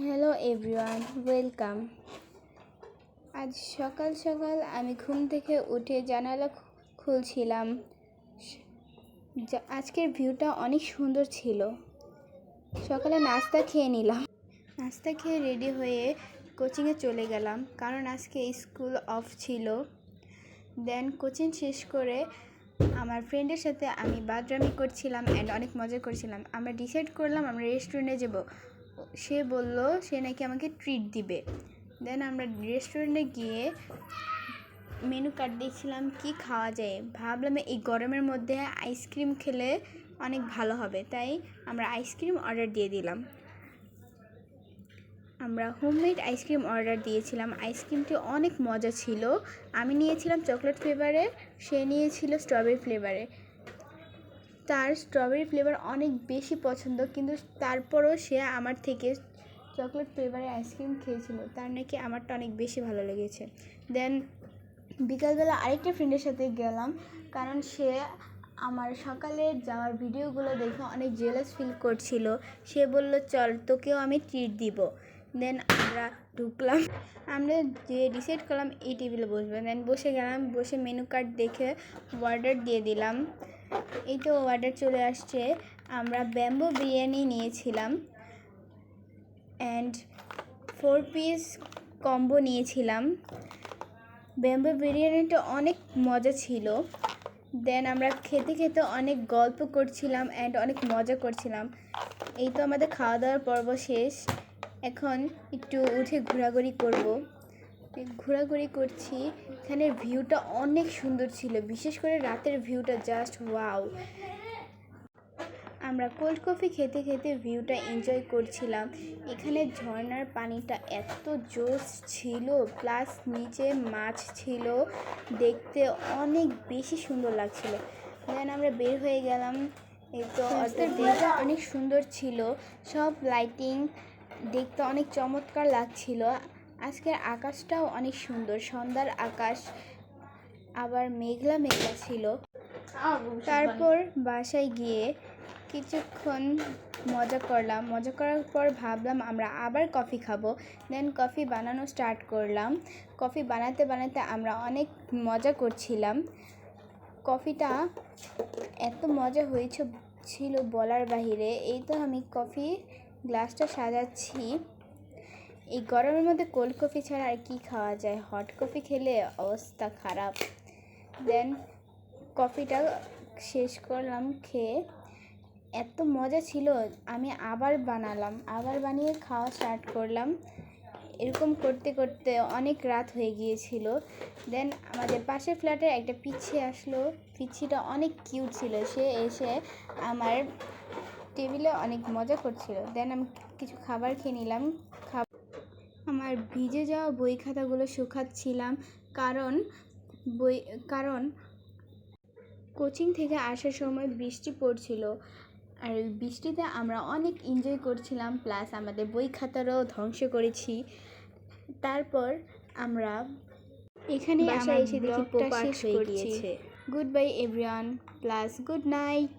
Hello everyone, welcome. আজ সকাল সকাল আমি ঘুম থেকে উঠে জানালা খুলছিলাম। আজকের ভিউটা অনেক সুন্দর ছিল। সকালে নাস্তা খেয়ে নিলাম। নাস্তা খেয়ে রেডি হয়ে কোচিংয়ে চলে গেলাম, কারণ আজকে স্কুল অফ ছিল। দেন কোচিং শেষ করে আমার ফ্রেন্ডের সাথে আমি বাদরামি করছিলাম অ্যান্ড অনেক মজা করছিলাম। আমরা ডিসাইড করলাম আমরা রেস্টুরেন্টে যাব। সে বলল সে নাকি আমাকে ট্রিট দিবে। দেন আমরা রেস্টুরেন্টে গিয়ে মেনু কার্ড দেখছিলাম কি খাওয়া যায়। ভাবলাম এই গরমের মধ্যে আইসক্রিম খেলে অনেক ভালো হবে, তাই আমরা আইসক্রিম অর্ডার দিয়ে দিলাম। আমরা হোমমেড আইসক্রিম অর্ডার দিয়েছিলাম। আইসক্রিমটি অনেক মজা ছিল। আমি নিয়েছিলাম চকলেট ফ্লেভারে, সে নিয়েছিল স্ট্রবেরি ফ্লেভারে। তার স্ট্রবেরি ফ্লেভার অনেক বেশি পছন্দ, কিন্তু তারপরও সে আমার থেকে চকলেট ফ্লেভারের আইসক্রিম খেয়েছিল। তার নাকি আমারটা অনেক বেশি ভালো লেগেছে। দেন বিকালবেলা আরেকটা ফ্রেন্ডের সাথে গেলাম, কারণ সে আমার সকালে যাওয়ার ভিডিওগুলো দেখে অনেক জেলাস ফিল করছিল। সে বলল চল তোকেও আমি ট্রিট দিব। দেন আমরা ঢুকলাম, আমরা যে ডিসাইড করলাম এই টেবিলে বসবো। দেন বসে গেলাম, বসে মেনু কার্ড দেখে অর্ডার দিয়ে দিলাম। এই তো অর্ডার চলে আসছে। আমরা ব্যাম্বো বিরিয়ানি নিয়েছিলাম অ্যান্ড 4 পিস কম্বো নিয়েছিলাম। ব্যাম্বো বিরিয়ানিটা অনেক মজা ছিল। দেন আমরা খেতে খেতে অনেক গল্প করছিলাম অ্যান্ড অনেক মজা করছিলাম। এই তো আমাদের খাওয়া দাওয়ার পর্ব শেষ। এখন একটু উঠে ঘোরাঘুরি করব। ঘোরাঘুরি করছি। এখানের ভিউটা অনেক সুন্দর ছিল, বিশেষ করে রাতের ভিউটা জাস্ট ওয়াও। আমরা কোল্ড কফি খেতে খেতে ভিউটা এনজয় করছিলাম। এখানে ঝর্ণার পানিটা এত জোস ছিল, প্লাস নিচে মাছ ছিল, দেখতে অনেক বেশি সুন্দর লাগছিল। দেন আমরা বের হয়ে গেলাম। এই তো ভিউটা অনেক সুন্দর ছিল, সব লাইটিং দেখতে অনেক চমৎকার লাগছিল। আজকের আকাশটাও অনেক সুন্দর, সন্ধ্যার আকাশ, আবার মেঘলা মেঘলা ছিল। তারপর বাসায় গিয়ে কিছুক্ষণ মজা করলাম। মজা করার পর ভাবলাম আমরা আবার কফি খাবো। দেন কফি বানানো স্টার্ট করলাম। কফি বানাতে বানাতে আমরা অনেক মজা করছিলাম। কফিটা এত মজা ছিল বলার বাহিরে। এই তো আমি কফি গ্লাসটা সাজাচ্ছি। এই গরমের মধ্যে কোল্ড কফি ছাড়া আর কি খাওয়া যায়, হট কফি খেলে অবস্থা খারাপ। দেন কফিটা শেষ করলাম খেয়ে। এত মজা ছিল, আমি আবার বানিয়ে খাওয়া স্টার্ট করলাম। এরকম করতে করতে অনেক রাত হয়ে গিয়েছিল। দেন আমাদের পাশের ফ্ল্যাটে একটা পিচ্ছি আসলো। পিচ্ছিটা অনেক কিউট ছিল, সে এসে আমার টেবিলে অনেক মজা করছিল। দেন আমি কিছু খাবার খেয়ে নিলাম। আমার ভিজে যাওয়া বই খাতাগুলো শুকাচ্ছিলাম, কারণ কোচিং থেকে আসার সময় বৃষ্টি পড়ছিল, আর বৃষ্টিতে আমরা অনেক এনজয় করছিলাম, প্লাস আমাদের বই খাতারও ধ্বংস করেছি। তারপর আমরা এখানে বাসায় এসে দেখি ব্লগটা শেষ হয়ে গিয়েছে। Good bye everyone, plus good night.